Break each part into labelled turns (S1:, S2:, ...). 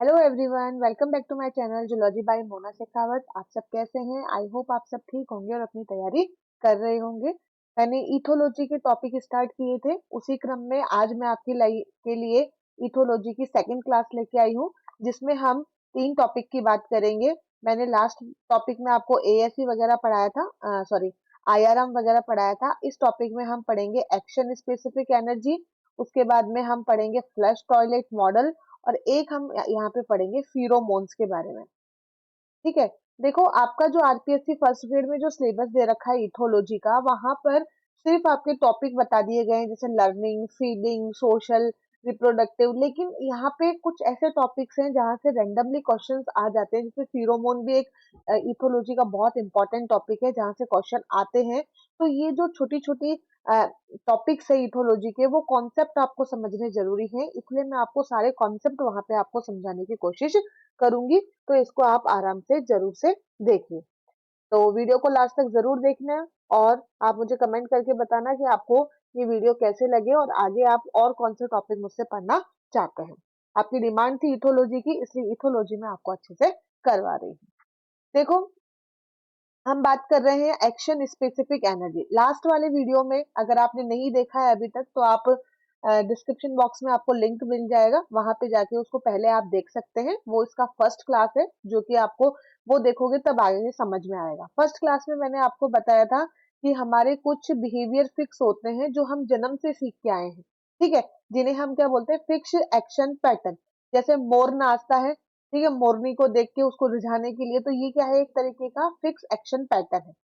S1: Hello everyone, welcome back to my channel zoology by Mona Shekhawat. आप सब कैसे हैं? आई होप आप सब ठीक होंगे और अपनी तैयारी कर रहे होंगे। मैंने इथोलॉजी के टॉपिक स्टार्ट किए थे, उसी क्रम में आज मैं के लिए इथोलॉजी की सेकंड क्लास लेके आई हूँ, जिसमें हम 3 टॉपिक की बात करेंगे। मैंने लास्ट टॉपिक में आपको एएससी वगैरह पढ़ाया था, सॉरी आईआरएम वगैरह पढ़ाया था। इस टॉपिक में हम पढ़ेंगे एक्शन स्पेसिफिक एनर्जी, उसके बाद में हम पढ़ेंगे फ्लश टॉयलेट मॉडल, और एक हम यहाँ पे पढ़ेंगे फीरोमोन्स के बारे में। ठीक है, देखो आपका जो आरपीएससी फर्स्ट ग्रेड में जो सिलेबस दे रखा है इथोलॉजी का, वहां पर सिर्फ आपके टॉपिक बता दिए गए हैं, जैसे लर्निंग, फीडिंग, सोशल, रिप्रोडक्टिव। लेकिन यहाँ पे कुछ ऐसे टॉपिक्स हैं जहाँ से रैंडमली क्वेश्चंस आ जाते हैं, जैसे फीरोमोन भी एक इथोलॉजी का बहुत इंपॉर्टेंट टॉपिक है जहाँ से क्वेश्चन आते हैं। तो ये जो छोटी छोटी टॉपिक्स है इथोलॉजी के, वो कॉन्सेप्ट आपको समझने जरूरी है, इसलिए मैं आपको सारे कॉन्सेप्ट वहां पे आपको समझाने की कोशिश करूंगी। तो इसको आप आराम से जरूर से देखिए। तो वीडियो को लास्ट तक जरूर देखना है, और आप मुझे कमेंट करके बताना कि आपको ये वीडियो कैसे लगे और आगे आप और कौन से टॉपिक मुझसे पढ़ना चाहते हैं। आपकी डिमांड थी इथोलॉजी की, इसलिए इथोलॉजी में आपको अच्छे से करवा रही हूँ। देखो, हम बात कर रहे हैं एक्शन स्पेसिफिक एनर्जी। लास्ट वाले वीडियो में अगर आपने नहीं देखा है अभी तक, तो आप डिस्क्रिप्शन बॉक्स में आपको लिंक मिल जाएगा, वहां पे जाके उसको पहले आप देख सकते हैं। वो इसका फर्स्ट क्लास है, जो कि आपको वो देखोगे तब आगे समझ में आएगा। फर्स्ट क्लास में मैंने आपको बताया था कि हमारे कुछ बिहेवियर फिक्स होते हैं जो हम जन्म से सीख के आए हैं। ठीक है, जिन्हें हम क्या बोलते हैं, फिक्स एक्शन पैटर्न। जैसे मोर नाचता है, ठीक है, मोरनी को देख के उसको रिझाने के लिए, तो ये क्या है, एक तरीके का फिक्स एक्शन पैटर्न है।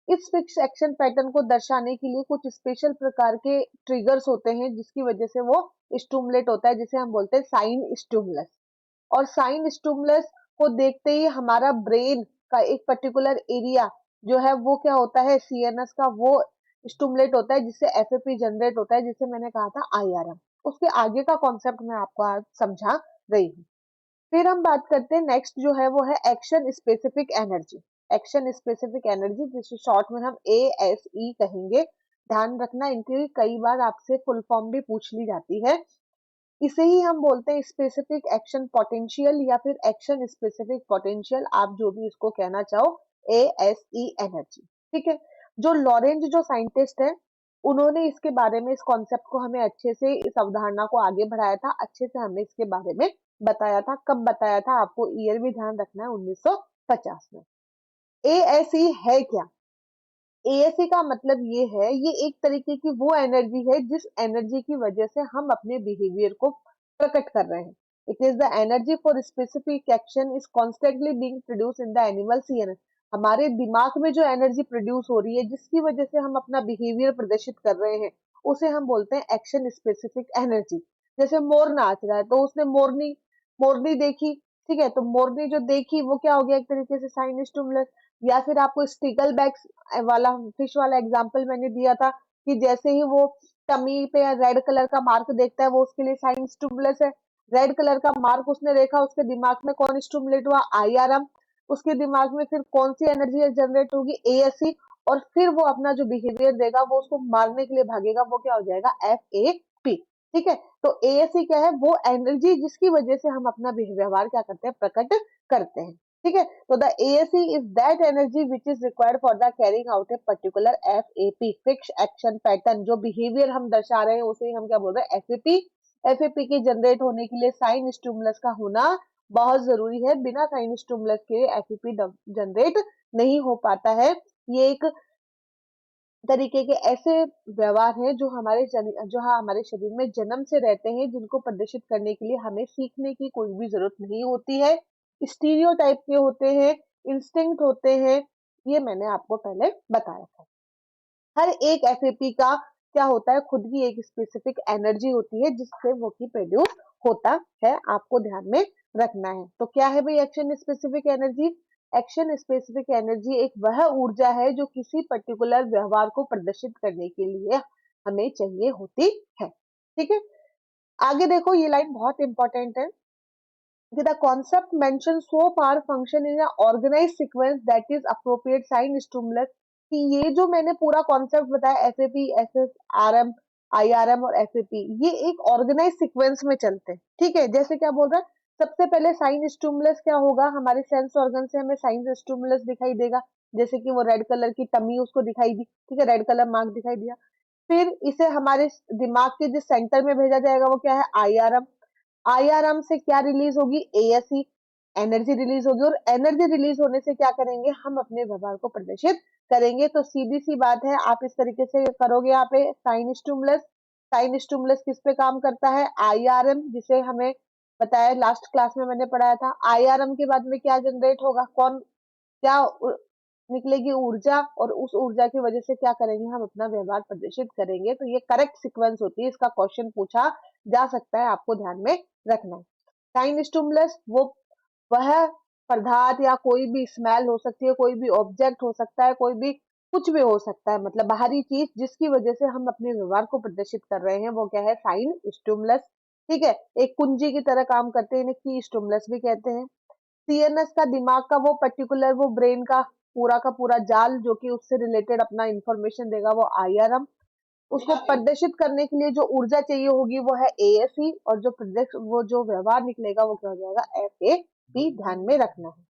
S1: इस फिक्स एक्शन पैटर्न को दर्शाने के लिए कुछ स्पेशल प्रकार के ट्रिगर्स होते हैं, जिसकी वजह से वो स्टूमुलेट होता है, जिसे हम बोलते हैं साइन स्टूमुलस। और साइन स्टूमुलस को देखते ही हमारा ब्रेन का एक पर्टिकुलर एरिया जो है वो क्या होता है, सीएनएस का, वो स्टूमुलेट होता है, जिससे एफएपी जनरेट होता है, जिसे मैंने कहा था आईआरएम। उसके आगे का कॉन्सेप्ट मैं आपको आज समझा रही हूँ। फिर हम बात करते हैं, नेक्स्ट जो है वो है action specific energy. Action specific energy, जिसे शॉर्ट में हम एएसई कहेंगे। ध्यान रखना, इनकी कई बार आपसे फुल फॉर्म भी पूछ ली जाती है। इसे ही हम बोलते हैं स्पेसिफिक एक्शन पोटेंशियल, या फिर एक्शन स्पेसिफिक पोटेंशियल, आप जो भी इसको कहना चाहो, एएसई एनर्जी। ठीक है, जो लॉरेंज जो साइंटिस्ट है, उन्होंने इसके बारे में, इस कॉन्सेप्ट को हमें अच्छे से, इस अवधारणा को आगे बढ़ाया था, अच्छे से हमें इसके बारे में बताया था। कब बताया था, आपको ईयर भी ध्यान रखना है, 1950 में। एएसई है क्या? एएसई का मतलब ये है, ये एक तरीके की वो एनर्जी है जिस एनर्जी की वजह से हम अपने बिहेवियर को प्रकट कर रहे हैं। It is the energy for specific action is constantly being produce in the animal CNS. हमारे दिमाग में जो एनर्जी प्रोड्यूस हो रही है, जिसकी वजह से हम अपना बिहेवियर प्रदर्शित कर रहे हैं, उसे हम बोलते हैं एक्शन स्पेसिफिक एनर्जी। जैसे मोर नाच रहा है, तो उसने मोरनी मोरनी देखी, ठीक है, तो मोरनी जो देखी वो क्या हो गया, एक तरीके से साइन स्टिमुलस। या फिर आपको स्टिकल बैग्स वाला, फिश वाला एग्जांपल मैंने दिया था, कि जैसे ही वो टमी पे रेड कलर का मार्क देखता है, वो उसके लिए साइन स्टिमुलस है। रेड कलर का मार्क उसने देखा, उसके दिमाग में कौन स्टिमुलेट हुआ, आईआरएम। उसके दिमाग में फिर कौन सी एनर्जी जनरेट होगी, एएससी। और फिर वो अपना जो बिहेवियर देगा, वो उसको मारने के लिए भागेगा, वो क्या हो जाएगा, एफएपी। ठीक है, तो एएससी क्या है, वो एनर्जी जिसकी वजह से हम अपना व्यवहार क्या करते हैं, प्रकट करते हैं। ठीक है, तो the ASE is that energy which is required for the carrying out a particular FAP, fixed action pattern। जो बिहेवियर हम दर्शा रहे हैं उसे हम क्या बोल रहे हैं, FAP। FAP के जनरेट होने के लिए साइन स्टिमुलस का होना बहुत जरूरी है। बिना साइन स्टिमुलस के FAP जनरेट नहीं हो पाता है। ये एक तरीके के ऐसे व्यवहार हैं जो हमारे शरीर में जन्म से रहते हैं, जिनको प्रदर्शित करने के लिए हमें सीखने की कोई भी जरूरत नहीं होती है। स्टीरियोटाइप के होते हैं, इंस्टिंक्ट होते हैं, ये मैंने आपको पहले बताया था। हर एक एफएपी का क्या होता है, खुद की एक स्पेसिफिक एनर्जी होती है, जिससे वो की प्रोड्यूस होता है, आपको ध्यान में रखना है। तो क्या है भाई action specific energy? Action specific energy एक वह ऊर्जा है जो किसी पर्टिकुलर व्यवहार को प्रदर्शित करने के लिए हमें चाहिए होती है। ठीक है, आगे देखो, ये लाइन बहुत इंपॉर्टेंट है। The concept mentioned so far function in an organized sequence that is appropriate sign stimulus। कि ये जो मैंने पूरा कॉन्सेप्ट बताया, एफएपी, एसएस, आरएम, आईआरएम और एफएपी, ये एक ऑर्गेनाइज सीक्वेंस में चलते हैं। ठीक है, जैसे क्या बोल रहा है, सबसे पहले साइन स्टिमुलस क्या होगा, हमारे सेंस ऑर्गन से हमें साइन स्टिमुलस दिखाई देगा, जैसे कि वो रेड कलर की टमी उसको दिखाई दी, ठीक है, रेड कलर मार्क दिखाई दिया। फिर इसे हमारे दिमाग के जिस सेंटर में भेजा जाएगा वो क्या है, आईआरएम। आईआरएम से क्या रिलीज होगी, एएसई, एनर्जी रिलीज होगी, और एनर्जी रिलीज होने से क्या करेंगे, हम अपने व्यवहार को प्रदर्शित करेंगे। तो सीधी सी बात है, आप इस तरीके से करोगे यहाँ पे साइन स्टिमुलस। साइन स्टिमुलस किस पे काम करता है, आईआरएम, जिसे हमें बताया लास्ट क्लास में मैंने पढ़ाया था। आईआरएम के बाद में क्या जनरेट होगा, कौन क्या निकलेगी, ऊर्जा, और उस ऊर्जा की वजह से क्या करेंगे, हम अपना व्यवहार प्रदर्शित करेंगे। तो ये करेक्ट सीक्वेंस होती है, इसका क्वेश्चन पूछा जा सकता है, आपको ध्यान में रखना है। साइन स्टिमुलस वह पदार्थ या कोई भी स्मेल हो सकती है, कोई भी ऑब्जेक्ट हो सकता है, कोई भी कुछ भी हो सकता है, मतलब बाहरी चीज जिसकी वजह से हम अपने व्यवहार को प्रदर्शित कर रहे हैं, वो क्या है, साइन स्टिमुलस। ठीक है, एक कुंजी की तरह काम करते हैं, इन्हें की स्टिमुलस भी कहते हैं। सीएनएस का दिमाग का वो पर्टिकुलर, वो ब्रेन का पूरा जाल जो कि उससे रिलेटेड अपना इंफॉर्मेशन देगा, वो आईआरएम। उसको प्रदर्शित करने के लिए जो ऊर्जा चाहिए होगी वो है एएसई, और जो प्रदर्श वो जो व्यवहार निकलेगा वो क्या हो जाएगा, एफएपी। ध्यान में रखना है।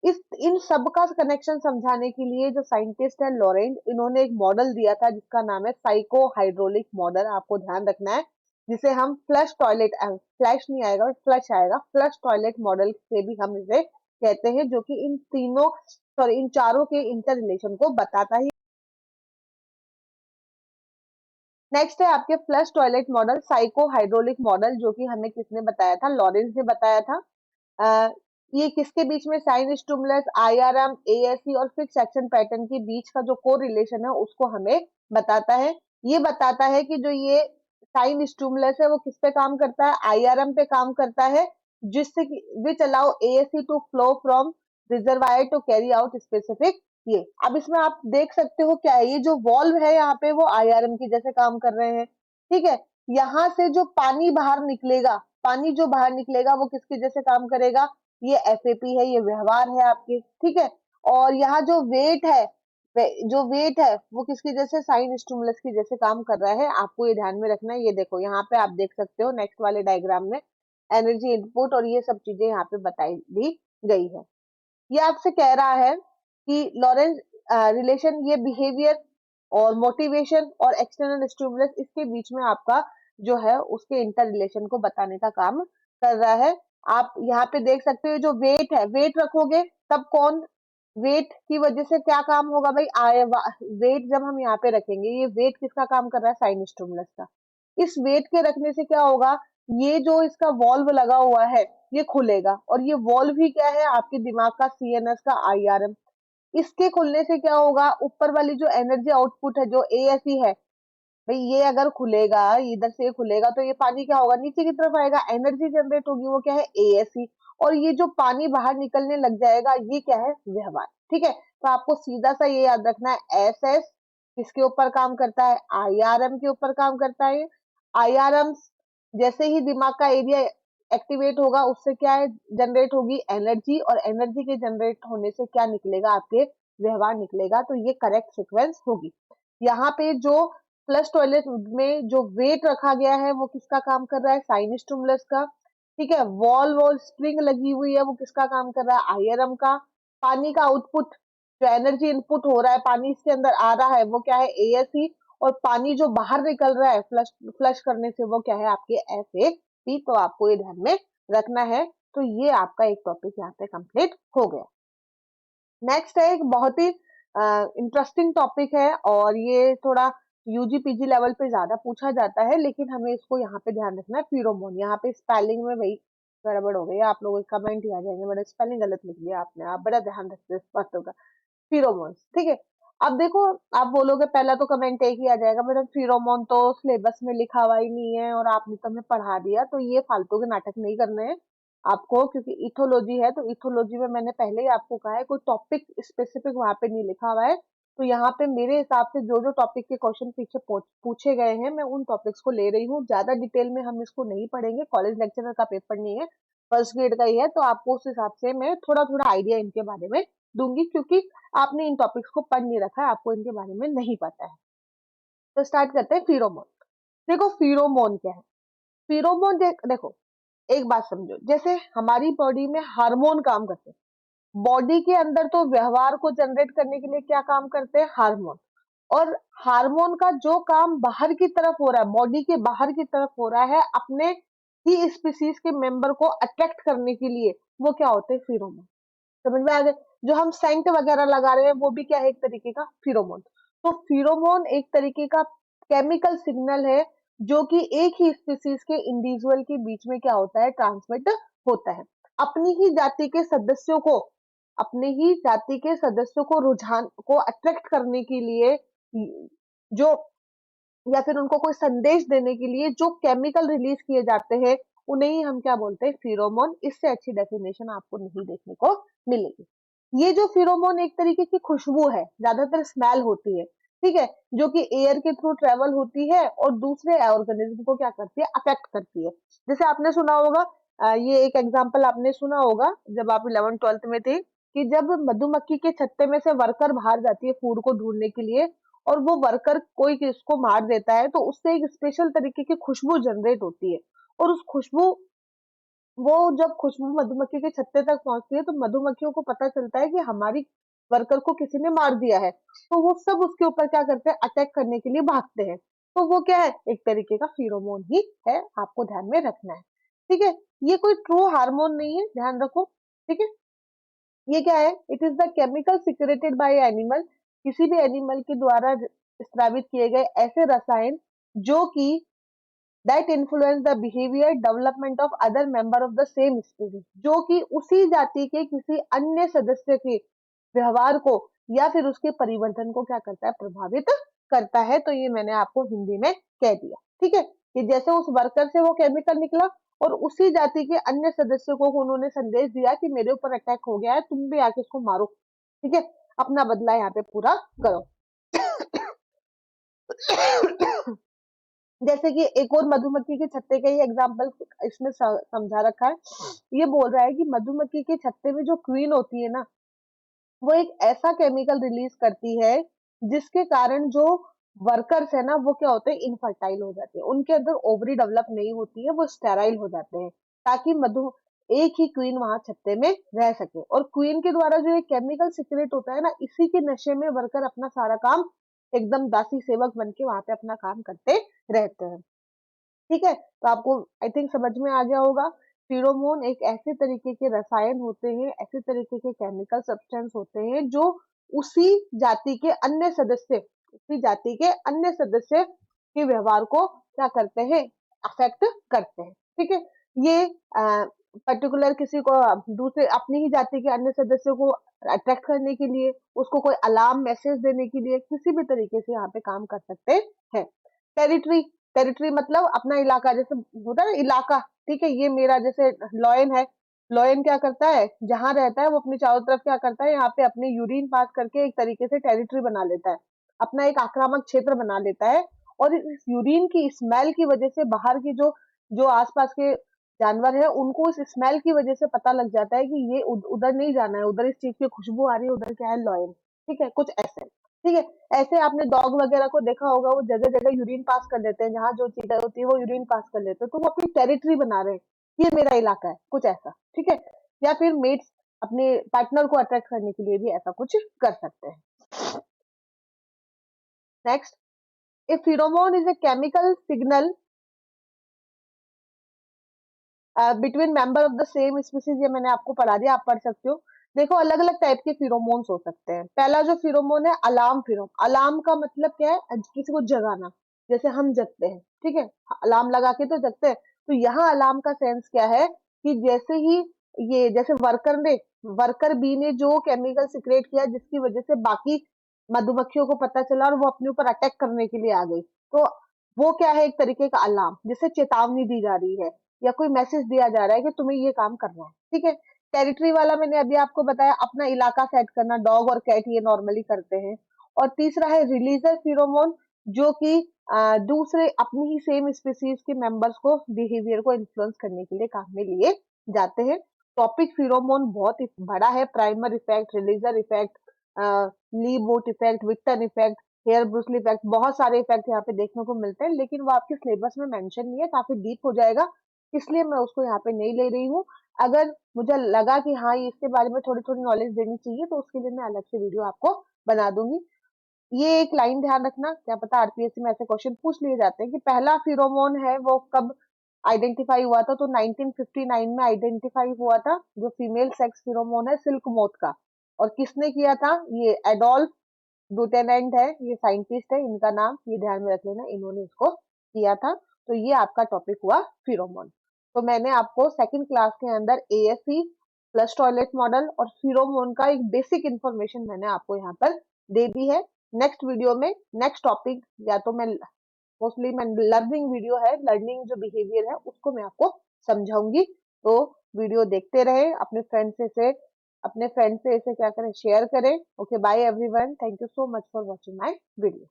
S1: इस इन सब का कनेक्शन समझाने के लिए जो साइंटिस्ट है लॉरेंट, इन्होंने एक मॉडल दिया था जिसका नाम है साइको हाइड्रोलिक मॉडल। आपको ध्यान रखना है, जिसे हम फ्लश टॉयलेट, फ्लैश नहीं आएगा, फ्लश आएगा, फ्लश टॉयलेट मॉडल से भी हम इसे कहते हैं, जो कि इन तीनों, सॉरी, इन चारों के इंटर रिलेशन को बताता है। नेक्स्ट है आपके flush toilet model, psycho hydraulic model, जो कि हमें किसने बताया था, लॉरेंस ने बताया था। ये किसके बीच में, साइन स्टिमुलस, आईआरएम, एएसई और फिक्स एक्शन पैटर्न के बीच का जो को रिलेशन है उसको हमें बताता है। ये बताता है कि जो ये साइन स्टिमुलस है वो किस पे काम करता है, आईआरएम पे काम करता है, जिससे which allow ASE to flow from reservoir to carry out specific. ये अब इसमें आप देख सकते हो क्या है, ये जो वॉल्व है यहाँ पे वो आईआरएम की जैसे काम कर रहे हैं। ठीक है, यहाँ से जो पानी बाहर निकलेगा, पानी जो बाहर निकलेगा वो किसके जैसे काम करेगा, ये एफएपी है, ये व्यवहार है आपके। ठीक है, और यहाँ जो वेट है, जो वेट है वो किसके जैसे, साइन स्टिमुलस की जैसे काम कर रहा है। आपको ये ध्यान में रखना है। ये देखो यहाँ पे आप देख सकते हो नेक्स्ट वाले डायग्राम में एनर्जी इनपुट और ये सब चीजें यहाँ पे बताई दी गई है। ये आपसे कह रहा है कि लॉरेंस रिलेशन, ये बिहेवियर और मोटिवेशन और एक्सटर्नल स्टिमुलस, इसके बीच में आपका जो है उसके इंटर रिलेशन को बताने का काम कर रहा है। आप यहाँ पे देख सकते हो जो वेट है, वेट रखोगे तब कौन, वेट की वजह से क्या काम होगा भाई, आए वेट जब हम यहाँ पे रखेंगे, ये वेट किसका काम कर रहा है, साइन स्टिमुलस का। इस वेट के रखने से क्या होगा, ये जो इसका वॉल्व लगा हुआ है ये खुलेगा, और ये वॉल्व ही क्या है, आपके दिमाग का सीएनएस का आईआरएम। इसके खुलने से क्या होगा, ऊपर वाली जो एनर्जी आउटपुट है जो एएसई है, भाई ये अगर खुलेगा, इधर से खुलेगा तो ये पानी क्या होगा, नीचे की तरफ आएगा, एनर्जी जनरेट होगी, वो क्या है, एएसई। और ये जो पानी बाहर निकलने लग जाएगा ये क्या है, व्यवहार। ठीक है, तो आपको सीधा सा ये याद रखना है, एसएस किसके ऊपर काम करता है, आईआरएम के ऊपर काम करता है। आईआरएम जैसे ही दिमाग का एरिया एक्टिवेट होगा उससे क्या है, जनरेट होगी एनर्जी, और एनर्जी के जनरेट होने से क्या निकलेगा, आपके व्यवहार निकलेगा। तो ये करेक्ट सीक्वेंस होगी। यहाँ पे जो फ्लश टॉयलेट में जो वेट रखा गया है वो किसका काम कर रहा है, साइन स्टिमुलस का। ठीक है, वॉल वॉल स्प्रिंग लगी हुई है वो किसका काम कर रहा है, आईआरएम का। पानी का आउटपुट, जो एनर्जी इनपुट हो रहा है, पानी इसके अंदर आ रहा है, वो क्या है, एएसई। और पानी जो बाहर निकल रहा है फ्लश फ्लश करने से, वो क्या है, आपके एफएपी। तो आपको ये ध्यान में रखना है। तो ये आपका एक टॉपिक यहाँ पे कंप्लीट हो गया। नेक्स्ट है एक बहुत ही इंटरेस्टिंग टॉपिक है, और ये थोड़ा यूजी पीजी लेवल पे ज्यादा पूछा जाता है, लेकिन हमें इसको यहाँ पे ध्यान रखना है, फिरोमोन। यहाँ पे स्पेलिंग में वही गड़बड़ हो गई, आप लोगों के कमेंट ही आ जाएंगे, मैंने स्पेलिंग गलत लिख दिया आपने, आप बड़ा ध्यान रखते हो इस बातों का। फिरोमोन्स, ठीक है। अब देखो, आप बोलोगे पहला तो कमेंट एक ही आ जाएगा, मैडम फिरोमोन तो सिलेबस में लिखा हुआ ही नहीं है और आपने तो हमें पढ़ा दिया। तो ये फालतू के नाटक नहीं करने हैं आपको, क्योंकि इथोलॉजी है तो इथोलॉजी में मैंने पहले ही आपको कहा है, कोई टॉपिक स्पेसिफिक वहां पे नहीं लिखा हुआ है। तो यहाँ पे मेरे हिसाब से जो जो टॉपिक के क्वेश्चन पीछे पूछे गए हैं, मैं उन टॉपिक्स को ले रही हूँ। ज्यादा डिटेल में हम इसको नहीं पढ़ेंगे, कॉलेज लेक्चरर का पेपर नहीं है, फर्स्ट ग्रेड का ही है, तो आपको उस हिसाब से मैं थोड़ा थोड़ा आइडिया इनके बारे में दूंगी, क्योंकि आपने इन टॉपिक्स को पढ़ नहीं रखा है, आपको इनके बारे में नहीं पता है। तो स्टार्ट करते हैं फिरोमोन। देखो फिरोमोन क्या है, फिरोमोन देखो, एक बात समझो, जैसे हमारी बॉडी में हार्मोन काम करते हैं, बॉडी के अंदर तो व्यवहार को जनरेट करने के लिए क्या काम करते हैं, हार्मोन। और हार्मोन का जो काम बाहर की तरफ हो रहा है, बॉडी के बाहर की तरफ हो रहा है, अपने ही स्पीसीज के मेंबर को अट्रैक्ट करने के लिए, वो क्या होते हैं, फिरोमोन। समझ में आ गए। जो हम सेंट वगैरह लगा रहे हैं वो भी क्या है, एक तरीके का फिरोमोन। तो फिरोमोन एक तरीके का केमिकल सिग्नल है जो कि एक ही स्पीसीज के इंडिविजुअल के बीच में क्या होता है, ट्रांसमिट होता है। अपनी ही जाति के सदस्यों को, अपने ही जाति के सदस्यों को रुझान को अट्रैक्ट करने के लिए, जो या फिर उनको कोई संदेश देने के लिए जो केमिकल रिलीज किए जाते हैं, उन्हें ही हम क्या बोलते हैं, फिरोमोन। इससे अच्छी डेफिनेशन आपको नहीं देखने को मिलेगी। ये जो फिरोमोन एक तरीके की खुशबू है, ज्यादातर स्मेल होती है, ठीक है, जो कि एयर के थ्रू ट्रेवल होती है और दूसरे ऑर्गेनिज्म को क्या करती है, अफेक्ट करती है। जैसे आपने सुना होगा, ये एक एग्जांपल आपने सुना होगा जब आप 11th-12th में थे, कि जब मधुमक्खी के छत्ते में से वर्कर बाहर जाती है फूड को ढूंढने के लिए, और वो वर्कर कोई किसको मार देता है, तो उससे एक स्पेशल तरीके की खुशबू जनरेट होती है। और उस खुशबू, वो जब खुशबू मधुमक्खी के छत्ते तक पहुंचती है, तो मधुमक्खियों को पता चलता है कि हमारी वर्कर को किसी ने मार दिया है। तो वो सब उसके ऊपर क्या करते हैं, अटैक करने के लिए भागते हैं। तो वो क्या है, एक तरीके का फिरोमोन ही है, आपको ध्यान में रखना है। ठीक है, ये कोई ट्रू हार्मोन नहीं है, ध्यान रखो। ठीक है, ये क्या है, it is the chemical secreted by animal, किसी भी एनिमल के द्वारा स्रावित किए गए ऐसे रसायन जो कि that influence the behavior development of other member of the same species, जो कि उसी जाति के किसी अन्य सदस्य के व्यवहार को या फिर उसके परिवर्तन को क्या करता है, प्रभावित करता है। तो ये मैंने आपको हिंदी में कह दिया। ठीक है, कि जैसे उस वर्कर से वो केमिकल निकला और उसी जाति के अन्य सदस्यों को उन्होंने संदेश दिया कि मेरे ऊपर अटैक हो गया है, तुम भी आके इसको मारो। ठीक है, अपना बदला यहाँ पे पूरा करो। जैसे कि एक और मधुमक्खी के छत्ते का ही एग्जाम्पल इसमें समझा रखा है। ये बोल रहा है कि मधुमक्खी के छत्ते में जो क्वीन होती है ना, वो एक ऐसा केमिकल रिलीज करती है जिसके कारण जो वर्कर्स है ना, वो क्या होते हैं, इनफर्टाइल हो जाते हैं, उनके अंदर ओवरी डेवलप नहीं होती है, वो स्टेराइल हो जाते हैं, ताकि मधु एक ही क्वीन वहां छत्ते में रह सके। और क्वीन के द्वारा जो ये केमिकल सिक्रेट होता है ना, इसी के नशे में वर्कर अपना सारा काम एकदम दासी सेवक बन के वहां पे अपना काम करते रहते हैं। ठीक है, तो आपको आई थिंक समझ में आ गया होगा। फिरोमोन एक ऐसे तरीके के रसायन होते हैं, ऐसे तरीके के केमिकल सब्सटेंस होते हैं जो उसी जाति के अन्य सदस्य, उसी जाति के अन्य सदस्य के व्यवहार को क्या करते हैं, अफेक्ट करते हैं। ठीक है, ये पर्टिकुलर किसी को, दूसरे अपनी ही जाति के अन्य सदस्यों को अट्रैक्ट करने के लिए, उसको कोई अलार्म मैसेज देने के लिए, किसी भी तरीके से यहाँ पे काम कर सकते हैं। टेरिटरी, टेरिटरी मतलब अपना इलाका, जैसे होता है ना इलाका। ठीक है, ये मेरा जैसे लॉयन है, लॉयन क्या करता है, जहां रहता है वो अपनी चारों तरफ क्या करता है, यहाँ पे अपने यूरिन पास करके एक तरीके से टेरिटरी बना लेता है, अपना एक आक्रामक क्षेत्र बना लेता है। और इस यूरिन की स्मेल की वजह से बाहर की जो जो आसपास के जानवर है, उनको इस स्मेल की वजह से पता लग जाता है कि ये उधर नहीं जाना है, उधर इस चीज की खुशबू आ रही है, उधर क्या है, लॉयन। ठीक है, कुछ ऐसे। ठीक है, ऐसे आपने डॉग वगैरह को देखा होगा, वो जगह जगह यूरिन पास कर लेते हैं, जहां जो चीजें होती है वो यूरिन पास कर लेते हैं, तो वो अपनी टेरिटरी बना रहे हैं, ये मेरा इलाका है, कुछ ऐसा। ठीक है, या फिर मेट्स अपने पार्टनर को अट्रैक्ट करने के लिए भी ऐसा कुछ कर सकते हैं। Next, A फिरोमोन is a chemical signal between member of the same species, ये मैंने आपको पढ़ा दिया, आप पढ़ सकते हो। देखो, अलग अलग टाइप के फिरोमोन्स हो सकते हैं। पहला जो फिरोमोन है, अलार्म फिरोमोन। अलार्म का मतलब क्या है, किसी को जगाना, जैसे हम जगते हैं। ठीक है, अलार्म लगा के तो जगते हैं। तो यहाँ अलार्म का सेंस क्या है, कि जैसे ही ये, जैसे वर्कर बी ने जो केमिकल सिक्रेट किया जिसकी वजह से बाकी मधुमक्खियों को पता चला और वो अपने ऊपर अटैक करने के लिए आ गई, तो वो क्या है, एक तरीके का अलार्म, जिससे चेतावनी दी जा रही है या कोई मैसेज दिया जा रहा है कि तुम्हें ये काम करना है। ठीक है, टेरिटरी वाला मैंने अभी आपको बताया, अपना इलाका सेट करना, डॉग और कैट ये नॉर्मली करते हैं। और तीसरा है रिलीजर फिरोमोन, जो कि दूसरे अपनी ही सेम स्पीसीज के मेंबर्स को बिहेवियर को इन्फ्लुएंस करने के लिए काम में लिए जाते हैं। टॉपिक फिरोमोन बहुत ही बड़ा है, प्राइमर इफेक्ट, रिलीजर इफेक्ट, ली बोट इफेक्ट, विक्टर इफेक्ट, हेयर ब्रूसली इफेक्ट, बहुत सारे इफेक्ट यहाँ पे देखने को मिलते हैं, लेकिन वो आपके सिलेबस में मेंशन नहीं है, काफी डीप हो जाएगा। इसलिए मैं उसको यहाँ पे नहीं ले रही हूँ। अगर मुझे लगा कि हाँ ये इसके बारे में थोड़ी थोड़ी नॉलेज देनी चाहिए तो उसके लिए मैं अलग से वीडियो आपको बना दूंगी। ये एक लाइन ध्यान रखना, क्या पता आरपीएससी में ऐसे क्वेश्चन पूछ लिए जाते हैं कि पहला फिरोमोन है वो कब आइडेंटिफाई हुआ था, तो 1959 में आइडेंटिफाई हुआ था जो फीमेल सेक्स फिरोमोन है सिल्क मोथ का। और किसने किया था? ये एडोल्फ ब्यूटेनेंट है, ये साइंटिस्ट है, इनका नाम ये ध्यान में रख लेना, इन्होंने इसको किया था। तो ये आपका टॉपिक हुआ फिरोमोन। तो मैंने आपको सेकंड क्लास के अंदर एएससी प्लस टॉयलेट मॉडल और फिरोमोन का एक बेसिक इंफॉर्मेशन मैंने आपको यहाँ पर दे दी है। नेक्स्ट वीडियो में नेक्स्ट टॉपिक या तो मैं मोस्टली मैं लर्निंग वीडियो है, लर्निंग जो बिहेवियर है उसको मैं आपको समझाऊंगी। तो वीडियो देखते रहे, अपने फ्रेंड से इसे क्या करें, शेयर करें। Okay, bye everyone, thank you so much for watching my video.